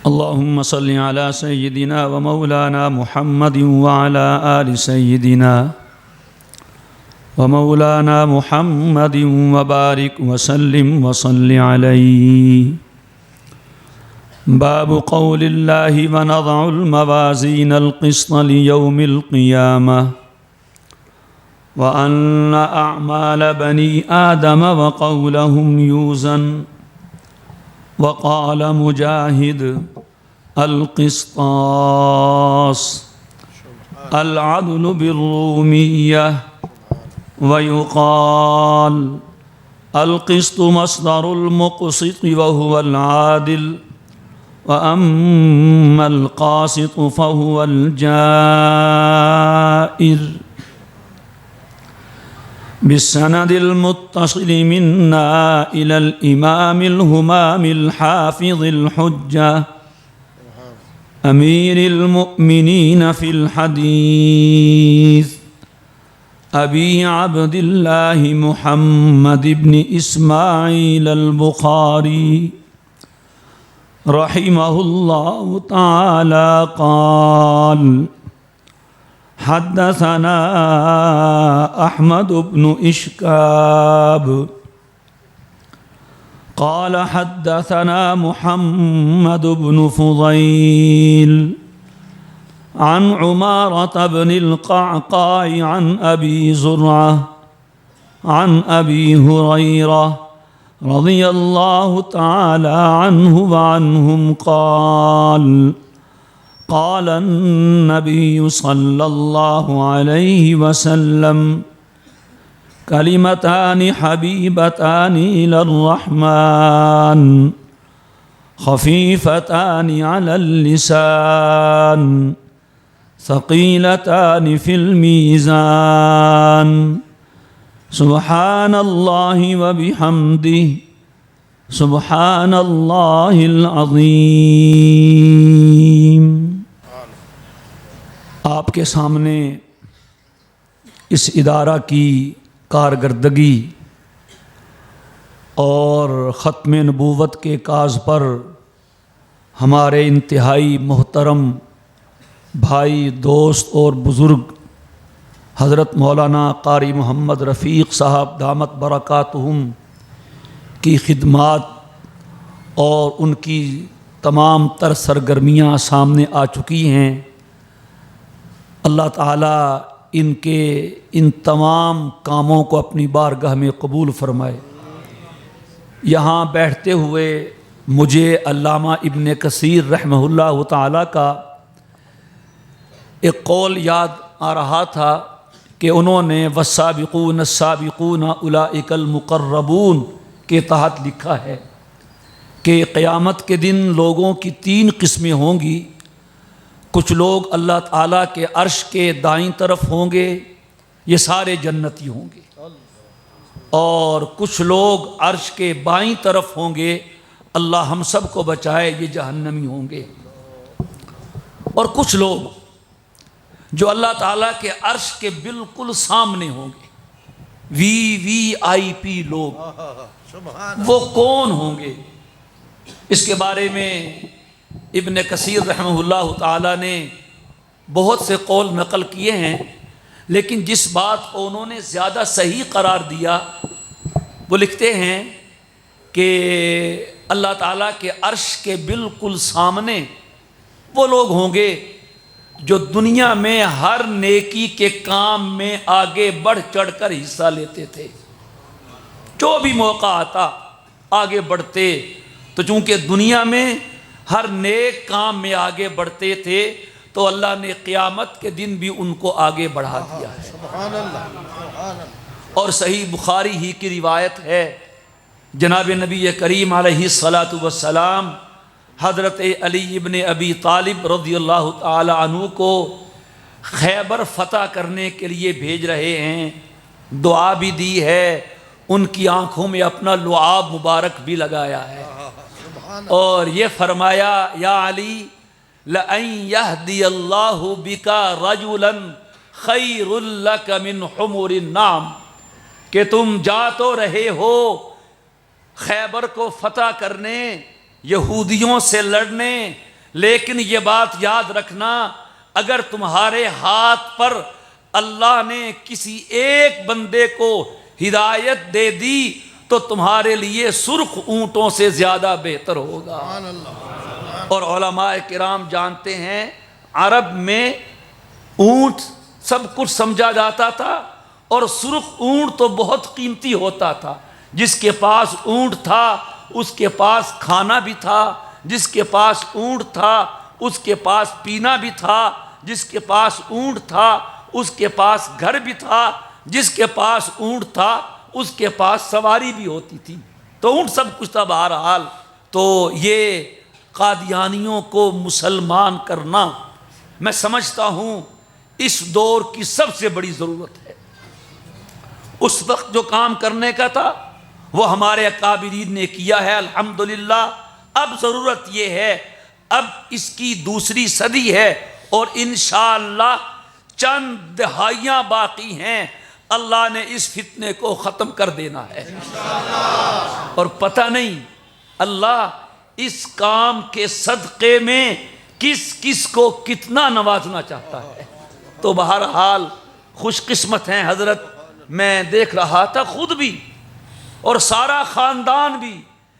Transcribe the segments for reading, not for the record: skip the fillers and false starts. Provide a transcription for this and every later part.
اللهم صل على سيدنا ومولانا محمد وعلى آل سيدنا ومولانا محمد وبارك وسلم وصل عليه. باب قول الله ونضع الموازين القسط ليوم القيامة وأن أعمال بني آدم وقولهم يوزن. وقال مجاهد القسطاس العدل بالرومية. ويقال القسط مصدر المقسط وهو العادل، وأما القاسط فهو الجائر. بالسند المتصل منا إلى الإمام الهمام الحافظ الحجة أمير المؤمنين في الحديث أبي عبد الله محمد بن إسماعيل البخاري رحمه الله تعالى قال: حدثنا أحمد بن إشكاب قال حدثنا محمد بن فضيل عن عمارة بن القعقاع عن أبي زرعة عن أبي هريرة رضي الله تعالى عنه وعنهم قال: قال النبي صلى الله عليه وسلم: كلمتان حبيبتان إلى الرحمن خفيفتان على اللسان ثقيلتان في الميزان سبحان الله وبحمده سبحان الله العظيم. آپ کے سامنے اس ادارہ کی کارکردگی اور ختم نبوت کے کاز پر ہمارے انتہائی محترم بھائی، دوست اور بزرگ حضرت مولانا قاری محمد رفیق صاحب دامت برکاتہم کی خدمات اور ان کی تمام تر سرگرمیاں سامنے آ چکی ہیں. اللہ تعالیٰ ان کے ان تمام کاموں کو اپنی بارگاہ میں قبول فرمائے. یہاں بیٹھتے ہوئے مجھے علامہ ابن کثیر رحمہ اللہ تعالیٰ کا ایک قول یاد آ رہا تھا کہ انہوں نے والسابقون السابقون اولئک المقربون کے تحت لکھا ہے کہ قیامت کے دن لوگوں کی 3 قسمیں ہوں گی. کچھ لوگ اللہ تعالیٰ کے عرش کے دائیں طرف ہوں گے، یہ سارے جنتی ہوں گے. اور کچھ لوگ عرش کے بائیں طرف ہوں گے، اللہ ہم سب کو بچائے، یہ جہنمی ہوں گے. اور کچھ لوگ جو اللہ تعالیٰ کے عرش کے بالکل سامنے ہوں گے، VIP لوگ، وہ کون ہوں گے؟ اس کے بارے میں ابن کثیر رحمہ اللہ تعالیٰ نے بہت سے قول نقل کیے ہیں، لیکن جس بات کو انہوں نے زیادہ صحیح قرار دیا وہ لکھتے ہیں کہ اللہ تعالیٰ کے عرش کے بالکل سامنے وہ لوگ ہوں گے جو دنیا میں ہر نیکی کے کام میں آگے بڑھ چڑھ کر حصہ لیتے تھے. جو بھی موقع آتا آگے بڑھتے. تو چونکہ دنیا میں ہر نیک کام میں آگے بڑھتے تھے تو اللہ نے قیامت کے دن بھی ان کو آگے بڑھا دیا ہے. اور صحیح بخاری ہی کی روایت ہے، جناب نبی کریم علیہ الصلاۃ والسلام حضرت علی ابن ابی طالب رضی اللہ تعالی عنہ کو خیبر فتح کرنے کے لیے بھیج رہے ہیں. دعا بھی دی ہے، ان کی آنکھوں میں اپنا لعاب مبارک بھی لگایا ہے اور یہ فرمایا: یا علی لَأَن يَهْدِيَ اللَّهُ بِكَ رَجُلًا خَيْرٌ لَكَ مِنْ حُمُرِ النَّعَمِ، کہ تم جا تو رہے ہو خیبر کو فتح کرنے، یہودیوں سے لڑنے، لیکن یہ بات یاد رکھنا، اگر تمہارے ہاتھ پر اللہ نے کسی ایک بندے کو ہدایت دے دی تو تمہارے لیے سرخ اونٹوں سے زیادہ بہتر ہوگا۔ اور علماء کرام جانتے ہیں عرب میں اونٹ سب کچھ سمجھا جاتا تھا، اور سرخ اونٹ تو بہت قیمتی ہوتا تھا۔ جس کے پاس اونٹ تھا اس کے پاس کھانا بھی تھا، جس کے پاس اونٹ تھا اس کے پاس پینا بھی تھا، جس کے پاس اونٹ تھا اس کے پاس گھر بھی تھا، جس کے پاس اونٹ تھا اس کے پاس سواری بھی ہوتی تھی، تو اونٹ سب کچھ تھا بہرحال۔ تو یہ قادیانیوں کو مسلمان کرنا میں سمجھتا ہوں اس دور کی سب سے بڑی ضرورت ہے۔ اس وقت جو کام کرنے کا تھا وہ ہمارے اکابرین نے کیا ہے الحمدللہ۔ اب ضرورت یہ ہے، اب اس کی دوسری صدی ہے اور انشاءاللہ چند دہائیاں باقی ہیں، اللہ نے اس فتنے کو ختم کر دینا ہے اور پتہ نہیں اللہ اس کام کے صدقے میں کس کس کو کتنا نوازنا چاہتا ہے۔ تو بہرحال خوش قسمت ہیں حضرت، میں دیکھ رہا تھا خود بھی اور سارا خاندان بھی،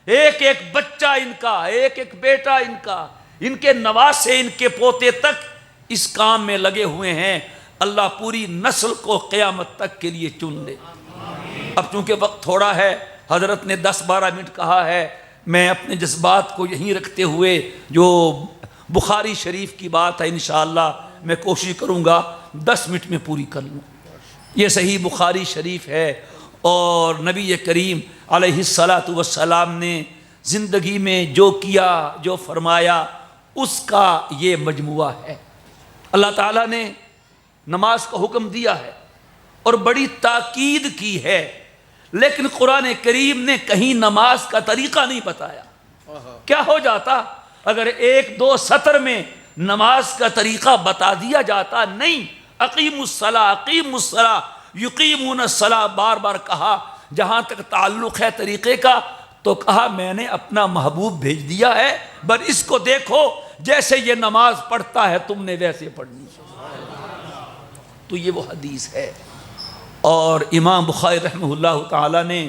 ایک ایک بچہ ان کا، ایک ایک بیٹا ان کا، ان کے نواسے، ان کے پوتے تک اس کام میں لگے ہوئے ہیں۔ اللہ پوری نسل کو قیامت تک کے لیے چن لے۔ اب چونکہ وقت تھوڑا ہے، حضرت نے 10-12 منٹ کہا ہے، میں اپنے جذبات کو یہیں رکھتے ہوئے جو بخاری شریف کی بات ہے انشاءاللہ میں کوشش کروں گا 10 منٹ میں پوری کر لوں۔ یہ صحیح بخاری شریف ہے اور نبی کریم علیہ السلام نے زندگی میں جو کیا، جو فرمایا، اس کا یہ مجموعہ ہے۔ اللہ تعالیٰ نے نماز کا حکم دیا ہے اور بڑی تاکید کی ہے، لیکن قرآن کریم نے کہیں نماز کا طریقہ نہیں بتایا۔ کیا ہو جاتا اگر 1-2 سطر میں نماز کا طریقہ بتا دیا جاتا؟ نہیں، اقیم الصلاۃ، اقیم الصلاۃ، یقیمون الصلاۃ بار بار کہا۔ جہاں تک تعلق ہے طریقے کا تو کہا میں نے اپنا محبوب بھیج دیا ہے، بس اس کو دیکھو جیسے یہ نماز پڑھتا ہے تم نے ویسے پڑھنی۔ تو یہ وہ حدیث ہے، اور امام بخاری رحمہ اللہ تعالی نے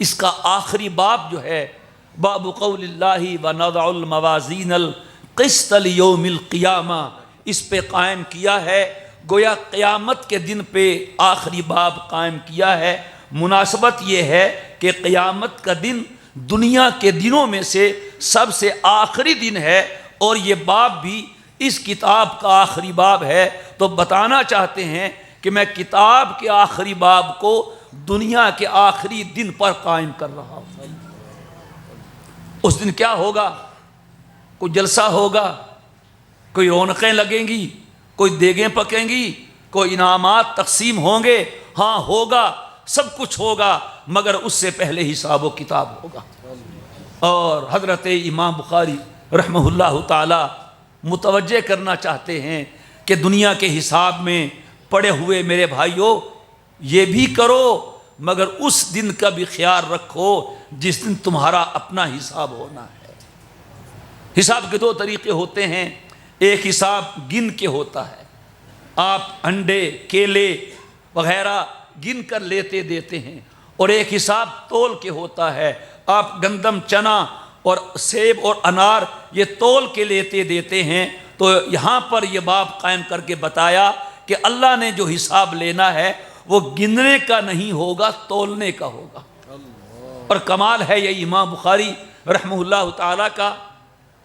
اس کا آخری باب جو ہے باب قول اللہ ونضع الموازین القسط لیوم القیامہ، اس پہ قائم کیا ہے۔ گویا قیامت کے دن پہ آخری باب قائم کیا ہے۔ مناسبت یہ ہے کہ قیامت کا دن دنیا کے دنوں میں سے سب سے آخری دن ہے، اور یہ باب بھی اس کتاب کا آخری باب ہے۔ تو بتانا چاہتے ہیں کہ میں کتاب کے آخری باب کو دنیا کے آخری دن پر قائم کر رہا ہوں۔ اس دن کیا ہوگا؟ کوئی جلسہ ہوگا، کوئی رونقیں لگیں گی، کوئی دیگیں پکیں گی، کوئی انعامات تقسیم ہوں گے، ہاں ہوگا، سب کچھ ہوگا، مگر اس سے پہلے حساب و کتاب ہوگا۔ اور حضرت امام بخاری رحمہ اللہ تعالی متوجہ کرنا چاہتے ہیں کہ دنیا کے حساب میں پڑے ہوئے میرے بھائیوں یہ بھی کرو، مگر اس دن کا بھی خیال رکھو جس دن تمہارا اپنا حساب ہونا ہے۔ حساب کے 2 طریقے ہوتے ہیں، ایک حساب گن کے ہوتا ہے، آپ انڈے، کیلے وغیرہ گن کر لیتے دیتے ہیں، اور ایک حساب تول کے ہوتا ہے، آپ گندم، چنا اور سیب اور انار یہ تول کے لیتے دیتے ہیں۔ تو یہاں پر یہ باب قائم کر کے بتایا کہ اللہ نے جو حساب لینا ہے وہ گننے کا نہیں ہوگا، تولنے کا ہوگا۔ اور کمال ہے یہ امام بخاری رحمہ اللہ تعالیٰ کا۔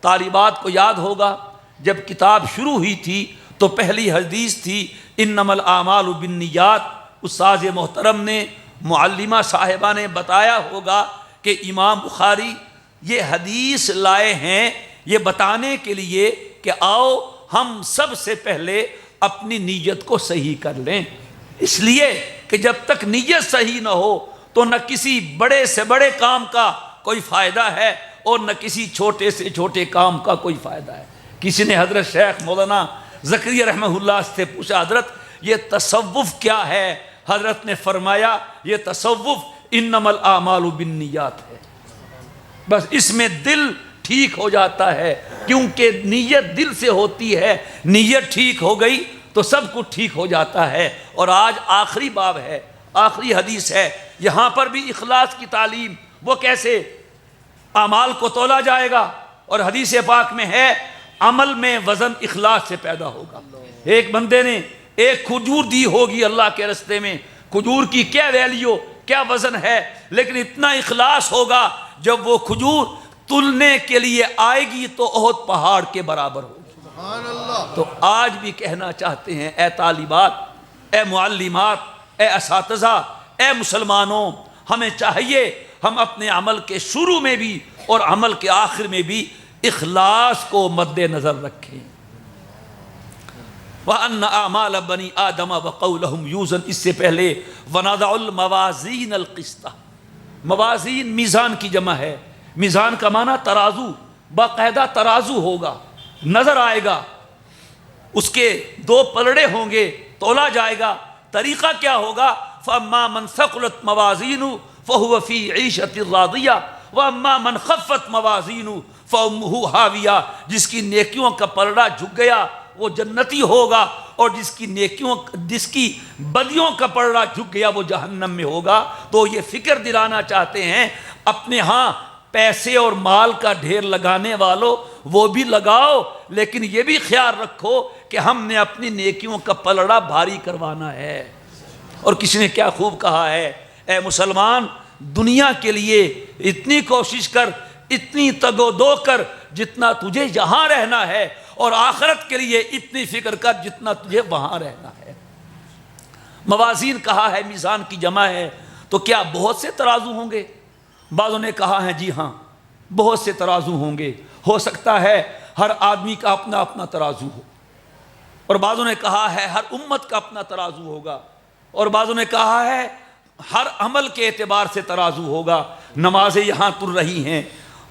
طالبات کو یاد ہوگا جب کتاب شروع ہوئی تھی تو پہلی حدیث تھی انما الاعمال بالنیات۔ استاذ محترم نے، معلمہ صاحبہ نے بتایا ہوگا کہ امام بخاری یہ حدیث لائے ہیں یہ بتانے کے لیے کہ آؤ ہم سب سے پہلے اپنی نیت کو صحیح کر لیں، اس لیے کہ جب تک نیت صحیح نہ ہو تو نہ کسی بڑے سے بڑے کام کا کوئی فائدہ ہے اور نہ کسی چھوٹے سے چھوٹے کام کا کوئی فائدہ ہے۔ کسی نے حضرت شیخ مولانا زکریا رحمہ اللہ سے پوچھا حضرت یہ تصوف کیا ہے؟ حضرت نے فرمایا یہ تصوف انما الاعمال بالنیات ہے، بس اس میں دل ٹھیک ہو جاتا ہے، کیونکہ نیت دل سے ہوتی ہے، نیت ٹھیک ہو گئی تو سب کچھ ٹھیک ہو جاتا ہے۔ اور آج آخری باب ہے، آخری حدیث ہے، یہاں پر بھی اخلاص کی تعلیم، وہ کیسے اعمال کو تولا جائے گا، اور حدیث پاک میں ہے عمل میں وزن اخلاص سے پیدا ہوگا۔ ایک بندے نے ایک کھجور دی ہوگی اللہ کے رستے میں، کھجور کی کیا ویلیو، کیا وزن ہے، لیکن اتنا اخلاص ہوگا جب وہ کھجور تلنے کے لیے آئے گی تو احد پہاڑ کے برابر ہوگی۔ سبحان اللہ۔ تو آج بھی کہنا چاہتے ہیں، اے طالبات، اے معلمات، اے اساتذہ، اے مسلمانوں، ہمیں چاہیے ہم اپنے عمل کے شروع میں بھی اور عمل کے آخر میں بھی اخلاص کو مد نظر رکھیں۔ وَأَنَّ أَعْمَالَ بَنِي آدَمَ وَقَوْلَهُمْ يُوزَنْ، اس سے پہلے وَنَضَعُ الْمَوَازِينَ الْقِسْطَ، موازین میزان کی جمع ہے، میزان کا معنی ترازو، باقاعدہ ترازو ہوگا، نظر آئے گا، اس کے دو پلڑے ہوں گے، تولا جائے گا۔ طریقہ کیا ہوگا؟ فَأَمَّا مَنْ ثَقُلَتْ مَوَازِينُهُ فَهُوَ فِي عِيشَةٍ رَاضِيَةٍ وَأَمَّا مَنْ خَفَّتْ مَوَازِينُهُ فَأُمُّهُ هَاوِيَةٌ، جس کی نیکیوں کا پلڑا جھک گیا وہ جنتی ہوگا، اور جس کی بدیوں کا پلڑا جھک گیا وہ جہنم میں ہوگا۔ تو یہ فکر دلانا چاہتے ہیں اپنے ہاں پیسے اور مال کا ڈھیر لگانے والوں، وہ بھی لگاؤ، لیکن یہ بھی خیال رکھو کہ ہم نے اپنی نیکیوں کا پلڑا بھاری کروانا ہے۔ اور کسی نے کیا خوب کہا ہے، اے مسلمان، دنیا کے لیے اتنی کوشش کر، اتنی تگ و دو کر جتنا تجھے یہاں رہنا ہے، اور آخرت کے لیے اتنی فکر کر جتنا تجھے وہاں رہنا ہے۔ موازین کہا ہے، میزان کی جمع ہے، تو کیا بہت سے ترازو ہوں گے؟ بعضوں نے کہا ہے جی ہاں، بہت سے ترازو ہوں گے، ہو سکتا ہے ہر آدمی کا اپنا اپنا ترازو ہو، اور بعضوں نے کہا ہے ہر امت کا اپنا ترازو ہوگا، اور بعضوں نے کہا ہے ہر عمل کے اعتبار سے ترازو ہوگا۔ نمازیں یہاں تر رہی ہیں،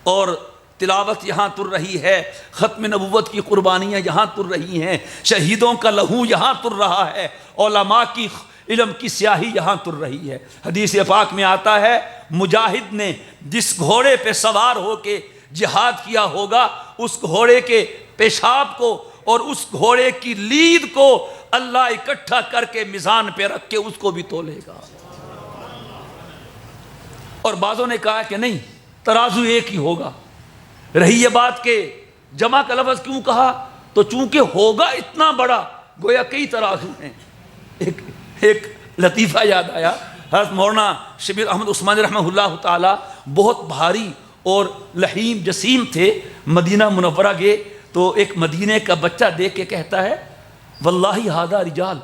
اور تلاوت یہاں تر رہی ہے، ختم نبوت کی قربانیاں یہاں تر رہی ہیں، شہیدوں کا لہو یہاں تر رہا ہے، علماء کی علم کی سیاہی یہاں تر رہی ہے۔ حدیث پاک میں آتا ہے مجاہد نے جس گھوڑے پہ سوار ہو کے جہاد کیا ہوگا، اس گھوڑے کے پیشاب کو اور اس گھوڑے کی لید کو اللہ اکٹھا کر کے میزان پہ رکھ کے اس کو بھی تولے گا۔ اور بعضوں نے کہا کہ نہیں، ترازو ایک ہی ہوگا۔ رہی یہ بات کہ جمع کا لفظ کیوں کہا، تو چونکہ ہوگا اتنا بڑا، گویا کئی ترازو ہیں۔ ایک لطیفہ یاد آیا، حضرت مولانا شبیر احمد عثمانی رحمہ اللہ تعالی بہت بھاری اور لحیم جسیم تھے، مدینہ منورہ گئے تو ایک مدینے کا بچہ دیکھ کے کہتا ہے واللہ ھذا رجال،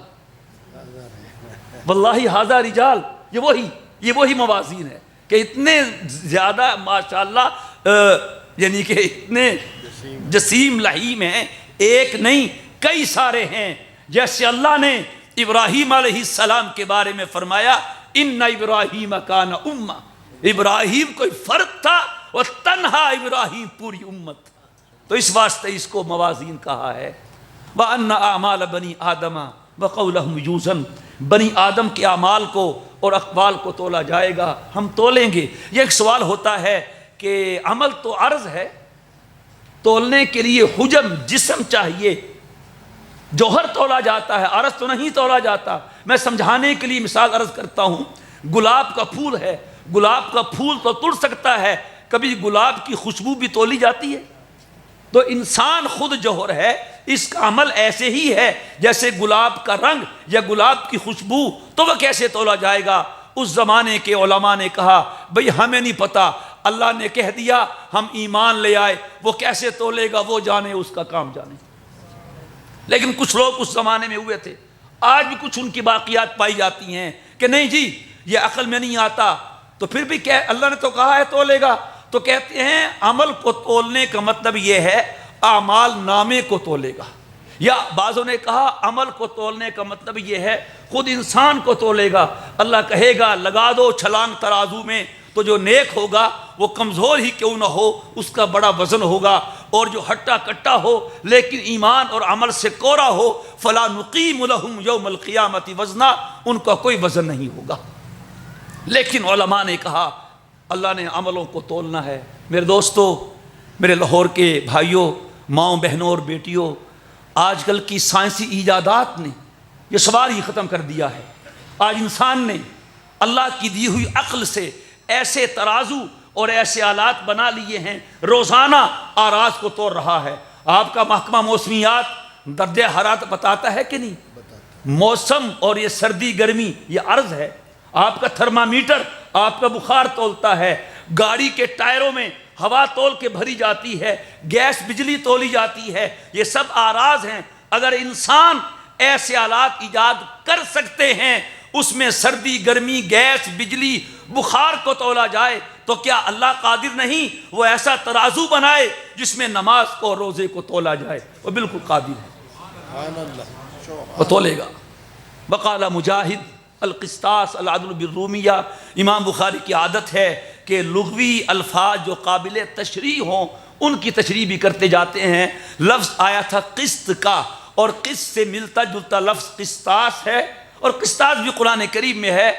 واللہ ھذا رجال، یہ وہی موازین ہے کہ اتنے زیادہ ماشاءاللہ یعنی کہ اتنے جسیم لحیم ہیں، ایک نہیں کئی سارے ہیں۔ جیسے اللہ نے ابراہیم علیہ السلام کے بارے میں فرمایا ان ابراہیم کان امہ، ابراہیم کوئی فرد تھا، اور تنہا ابراہیم پوری امت، تو اس واسطے اس کو موازین کہا ہے۔ وَأَنَّ أَعْمَالَ بَنِي آدَمَ وَقَوْلَهُمْ يُوزَنْ، بنی آدم کے اعمال کو اور اقوال کو تولا جائے گا، ہم تولیں گے۔ یہ ایک سوال ہوتا ہے کہ عمل تو عرض ہے، تولنے کے لیے حجم جسم چاہیے، جوہر تولا جاتا ہے، عرض تو نہیں تولا جاتا۔ میں سمجھانے کے لیے مثال عرض کرتا ہوں، گلاب کا پھول ہے، گلاب کا پھول تو تڑ سکتا ہے، کبھی گلاب کی خوشبو بھی تولی جاتی ہے؟ تو انسان خود جوہر ہے، اس کا عمل ایسے ہی ہے جیسے گلاب کا رنگ یا گلاب کی خوشبو، تو وہ کیسے تولا جائے گا؟ اس زمانے کے علماء نے کہا بھئی ہمیں نہیں پتا، اللہ نے کہہ دیا ہم ایمان لے آئے، وہ کیسے تولے گا وہ جانے، اس کا کام جانے۔ لیکن کچھ لوگ اس زمانے میں ہوئے تھے، آج بھی کچھ ان کی باقیات پائی جاتی ہیں کہ نہیں جی یہ عقل میں نہیں آتا، تو پھر بھی اللہ نے تو کہا ہے تولے گا، تو کہتے ہیں عمل کو تولنے کا مطلب یہ ہے اعمال نامے کو تولے گا، یا بعضوں نے کہا عمل کو تولنے کا مطلب یہ ہے خود انسان کو تولے گا۔ اللہ کہے گا لگا دو چھلانگ ترازو میں، تو جو نیک ہوگا وہ کمزور ہی کیوں نہ ہو اس کا بڑا وزن ہوگا، اور جو ہٹا کٹا ہو لیکن ایمان اور عمل سے کوڑا ہو فلا نقیم لہم یوم القیامت وزنا، ان کا کوئی وزن نہیں ہوگا۔ لیکن علماء نے کہا اللہ نے عملوں کو تولنا ہے۔ میرے دوستو، میرے لاہور کے بھائیوں، ماؤں، بہنوں اور بیٹیوں، آج کل کی سائنسی ایجادات نے یہ سوال ہی ختم کر دیا ہے۔ آج انسان نے اللہ کی دی ہوئی عقل سے ایسے ترازو اور ایسے آلات بنا لیے ہیں، روزانہ آراز کو توڑ رہا ہے۔ آپ کا محکمہ موسمیات درجہ حرارت بتاتا ہے کہ نہیں؟ موسم اور یہ سردی گرمی یہ عرض ہے۔ آپ کا تھرمامیٹر آپ کا بخار تولتا ہے، گاڑی کے ٹائروں میں ہوا تول کے بھری جاتی ہے، گیس بجلی تولی جاتی ہے، یہ سب آراز ہیں۔ اگر انسان ایسے آلات ایجاد کر سکتے ہیں، اس میں سردی گرمی گیس بجلی بخار کو تولا جائے، تو کیا اللہ قادر نہیں وہ ایسا ترازو بنائے جس میں نماز کو روزے کو تولا جائے؟ وہ بالکل قادر ہے، وہ تولے گا۔ وقال مجاہد القسطاس العدل بالرومیہ، امام بخاری کی عادت ہے کہ لغوی الفاظ جو قابل تشریح ہوں ان کی تشریح بھی کرتے جاتے ہیں۔ لفظ آیا تھا قسط کا، اور قسط سے ملتا جلتا لفظ قسطاس ہے، اور قسطاس بھی قرآن کریم میں ہے،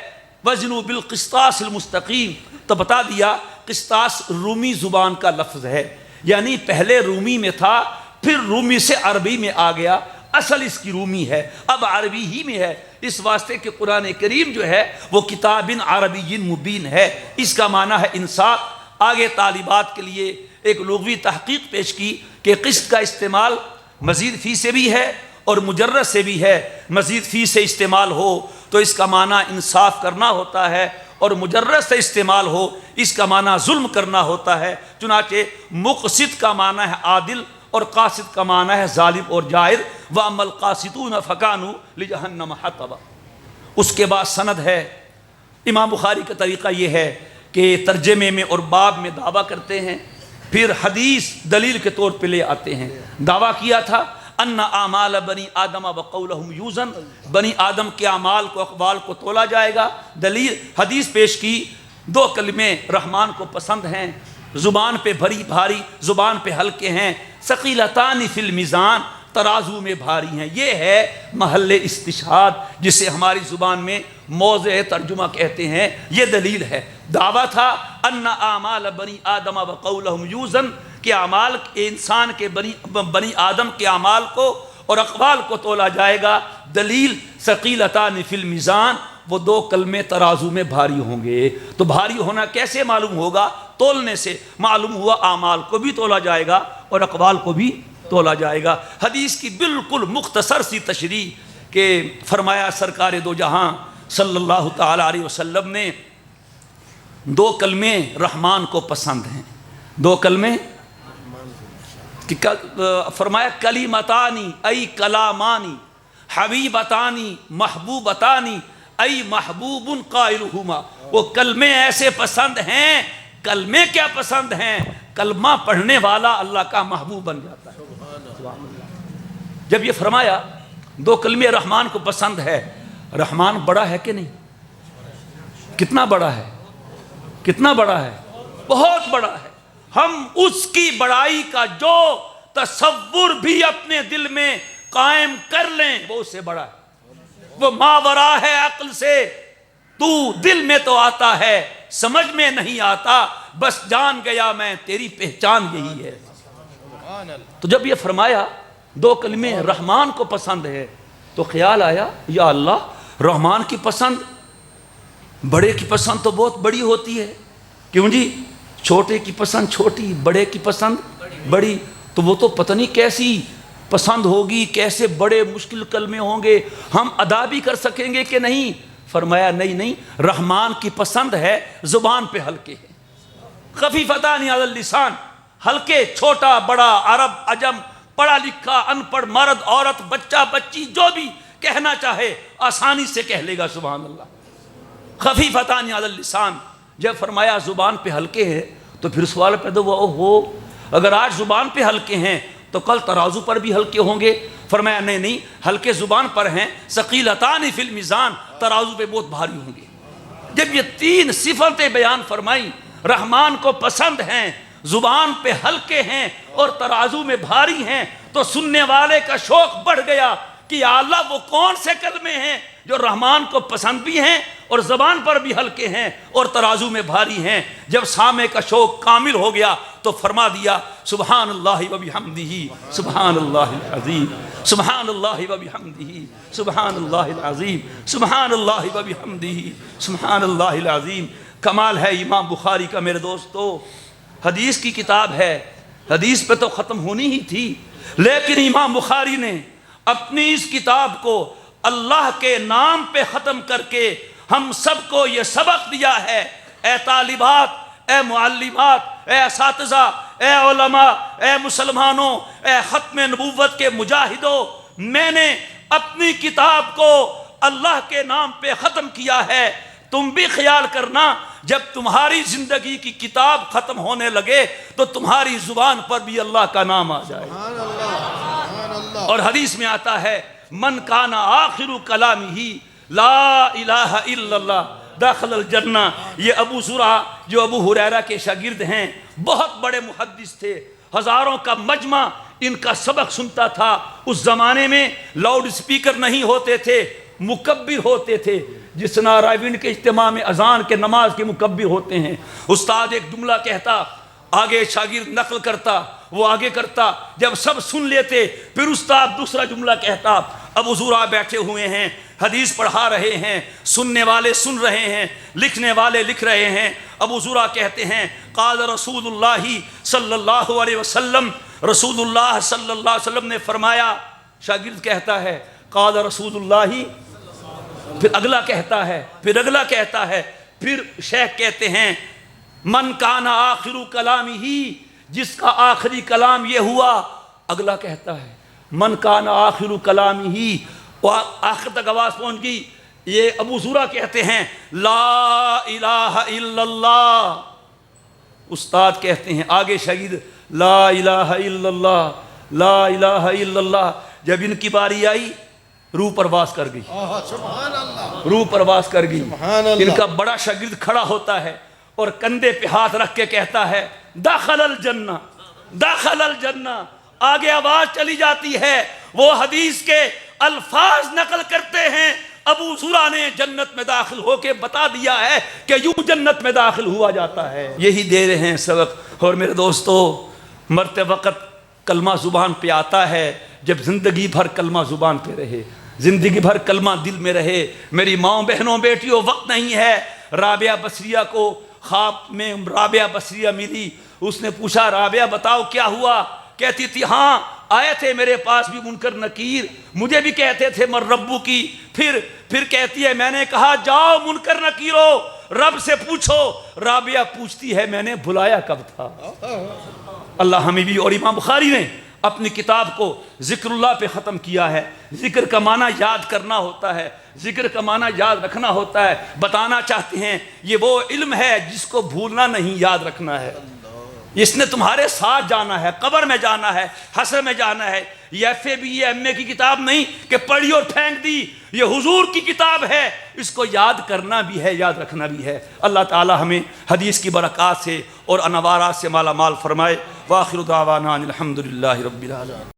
وزنوا بالقسطاس المستقیم۔ تو بتا دیا قسطاس رومی زبان کا لفظ ہے، یعنی پہلے رومی میں تھا، پھر رومی سے عربی میں آ گیا، اصل اس کی رومی ہے، اب عربی ہی میں ہے، اس واسطے کہ قرآن کریم جو ہے وہ کتاب عربی مبین ہے، اس کا معنی ہے انصاف۔ آگے طالبات کے لیے ایک لغوی تحقیق پیش کی کہ قسط کا استعمال مزید فی سے بھی ہے اور مجرد سے بھی ہے۔ مزید فی سے استعمال ہو تو اس کا معنی انصاف کرنا ہوتا ہے، اور مجرد سے استعمال ہو اس کا معنی ظلم کرنا ہوتا ہے۔ چنانچہ مقسط کا معنی ہے عادل، اور قاسط کا معنی ہے ظالم اور جائر۔ وَأَمَّا الْقَاسِطُونَ فَكَانُوا لِجَهَنَّمَ حَطَبًا۔ اس کے بعد سند ہے۔ امام بخاری کا طریقہ یہ ہے کہ ترجمے میں اور باب میں دعویٰ کرتے ہیں، پھر حدیث دلیل کے طور پہ لے آتے ہیں۔ دعویٰ کیا تھا ان اعمال بنی آدم وقولہم یوزن، بنی آدم کے اعمال کو اقوال کو تولا جائے گا۔ دلیل حدیث پیش کی، دو کلمے رحمان کو پسند ہیں، زبان پہ بھری بھاری، زبان پہ ہلکے ہیں، ثقیلتان فی المیزان، ترازو میں بھاری ہیں۔ یہ ہے محل استشہاد، جسے ہماری زبان میں موضع ترجمہ کہتے ہیں، یہ دلیل ہے۔ دعویٰ تھا ان اعمال بنی آدم وقولہم یوزن، کہ اعمال انسان کے بنی آدم کے اعمال کو اور اقوال کو تولا جائے گا۔ دلیل ثقیلتان فی المیزان، وہ دو کلمے ترازو میں بھاری ہوں گے۔ تو بھاری ہونا کیسے معلوم ہوگا؟ تولنے سے معلوم ہوا اعمال کو بھی تولا جائے گا اور اقوال کو بھی تولا جائے گا۔ حدیث کی بالکل مختصر سی تشریح کہ فرمایا سرکار دو جہاں صلی اللہ تعالی علیہ وسلم نے دو کلمے رحمان کو پسند ہیں، دو کلمے فرمایا کلیمتانی ای کلامانی حبیبتانی محبوبتانی ای محبوب قائلہما۔ وہ کلمے ایسے پسند ہیں، کلمے کیا پسند ہیں؟ کلمہ پڑھنے والا اللہ کا محبوب بن جاتا ہے۔ جب یہ فرمایا دو کلمے رحمان کو پسند ہے، رحمان بڑا ہے کہ نہیں؟ کتنا بڑا ہے؟ کتنا بڑا ہے؟ بہت بڑا ہے۔ ہم اس کی بڑائی کا جو تصور بھی اپنے دل میں قائم کر لیں وہ اس سے بڑا ہے، وہ ماورا ہے عقل سے۔ تو دل میں تو آتا ہے، سمجھ میں نہیں آتا، بس جان گیا میں تیری پہچان یہی ہے۔ تو جب یہ فرمایا دو کلمے رحمان کو پسند ہے، تو خیال آیا یا اللہ، رحمان کی پسند بڑے کی پسند تو بہت بڑی ہوتی ہے، کیوں جی؟ چھوٹے کی پسند چھوٹی، بڑے کی پسند بڑی، تو وہ تو پتہ نہیں کیسی پسند ہوگی، کیسے بڑے مشکل کلمے ہوں گے، ہم ادا بھی کر سکیں گے کہ نہیں؟ فرمایا نہیں، رحمان کی پسند ہے زبان پہ ہلکے ہیں، خفیفتان علی اللسان، ہلکے، چھوٹا بڑا، عرب عجم، پڑھا لکھا ان پڑھ، مرد عورت، بچہ بچی، جو بھی کہنا چاہے آسانی سے کہہ لے گا، سبحان اللہ۔ خفیفتان علی اللسان، جب فرمایا زبان پہ ہلکے ہیں تو پھر سوال پیدا ہوا، اوہو، اگر آج زبان پہ ہلکے ہیں تو کل ترازو پر بھی ہلکے ہوں گے؟ فرمایا نہیں، ہلکے زبان پر ہیں، ثقیلتان فی المیزان، ترازو پہ بہت بھاری ہوں گے۔ جب یہ تین صفتیں بیان فرمائیں، رحمان کو پسند ہیں، زبان پہ ہلکے ہیں اور ترازو میں بھاری ہیں، تو سننے والے کا شوق بڑھ گیا کہ یا اللہ وہ کون سے کلمے ہیں جو رحمان کو پسند بھی ہیں اور زبان پر بھی ہلکے ہیں اور ترازو میں بھاری ہیں۔ جب سامع کا شوق کامل ہو گیا تو فرما دیا سبحان اللہ و بحمدہ سبحان اللہ العظیم، سبحان اللہ و بحمدہ سبحان اللہ العظیم، سبحان اللہ و بحمدہ سبحان اللہ العظیم۔ کمال ہے امام بخاری کا میرے دوستو، حدیث کی کتاب ہے، حدیث پہ تو ختم ہونی ہی تھی، لیکن امام بخاری نے اپنی اس کتاب کو اللہ کے نام پہ ختم کر کے ہم سب کو یہ سبق دیا ہے، اے طالبات، اے معلمات، اے اساتذہ، اے علماء، اے مسلمانوں، اے ختم نبوت کے مجاہدوں، میں نے اپنی کتاب کو اللہ کے نام پہ ختم کیا ہے۔ تم بھی خیال کرنا جب تمہاری زندگی کی کتاب ختم ہونے لگے تو تمہاری زبان پر بھی اللہ کا نام آ جائے۔ اور حدیث میں آتا ہے من کان آخر کلامہ لا الہ الا اللہ داخل الجنہ۔ یہ ابو زرع جو ابو ہریرہ کے شاگرد ہیں، بہت بڑے محدث تھے، ہزاروں کا مجمع ان کا سبق سنتا تھا۔ اس زمانے میں لاؤڈ سپیکر نہیں ہوتے تھے، مکبر ہوتے تھے، جس طرح رائیونڈ کے اجتماع میں اذان کے نماز کے مکبر ہوتے ہیں۔ استاد ایک جملہ کہتا، آگے شاگرد نقل کرتا، وہ آگے کرتا، جب سب سن لیتے پھر استاد دوسرا جملہ کہتا۔ ابو زرع بیٹھے ہوئے ہیں، حدیث پڑھا رہے ہیں، سننے والے سن رہے ہیں، لکھنے والے لکھ رہے ہیں۔ ابو زرع کہتے ہیں قال رسول اللہ صلی اللہ علیہ وسلم، رسول اللہ صلی اللہ علیہ وسلم نے فرمایا۔ شاگرد کہتا ہے قال رسول اللہ، پھر اگلا کہتا ہے، پھر اگلا کہتا ہے، پھر شیخ کہتے ہیں من کان آخر کلامہ، جس کا آخری کلام یہ ہوا۔ اگلا کہتا ہے من کان آخر کلامہ، آخر تک آواز پہنچ گئی۔ یہ ابو زرع کہتے ہیں لا الہ الا اللہ، استاد کہتے ہیں آگے شاگرد لا الہ الا اللہ، لا الہ الا اللہ۔ جب ان کی باری آئی روح پرواز کر گئی، روح پرواز کر گئی۔ ان کا بڑا شاگرد کھڑا ہوتا ہے اور کندھے پہ ہاتھ رکھ کے کہتا ہے دخل الجنہ، دخل الجنہ۔ آگے آواز چلی جاتی ہے، وہ حدیث کے الفاظ نقل کرتے ہیں ابو زرع نے جنت میں داخل ہو کے بتا دیا ہے کہ یوں جنت میں داخل ہوا جاتا ہے۔ یہی دے رہے ہیں سبق۔ اور میرے دوستو، مرتے وقت کلمہ زبان پہ آتا ہے جب زندگی بھر کلمہ زبان پہ رہے، زندگی بھر کلمہ دل میں رہے۔ میری ماں بہنوں بیٹیوں، وقت نہیں ہے۔ رابعہ بصریہ کو خواب میں رابعہ بصریہ ملی، اس نے پوچھا رابعہ بتاؤ کیا ہوا؟ کہتی تھی ہاں آئے تھے میرے پاس بھی منکر نکیر، مجھے بھی کہتے تھے مر ربو کی۔ پھر کہتی ہے میں نے کہا جاؤ منکر نکیرو رب سے پوچھو۔ رابعہ پوچھتی ہے میں نے بلایا کب تھا؟ اللہ ہمیں بھی۔ اور امام بخاری نے اپنی کتاب کو ذکر اللہ پہ ختم کیا ہے۔ ذکر کا معنی یاد کرنا ہوتا ہے، ذکر کا معنی یاد رکھنا ہوتا ہے۔ بتانا چاہتے ہیں یہ وہ علم ہے جس کو بھولنا نہیں، یاد رکھنا ہے۔ اس نے تمہارے ساتھ جانا ہے، قبر میں جانا ہے، حشر میں جانا ہے۔ یہ ایف اے بی یہ ایم اے کی کتاب نہیں کہ پڑھی اور پھینک دی، یہ حضور کی کتاب ہے، اس کو یاد کرنا بھی ہے، یاد رکھنا بھی ہے۔ اللہ تعالی ہمیں حدیث کی برکات سے اور انوارات سے مالا مال فرمائے۔ وآخر دعوانا الحمدللہ رب العالمین۔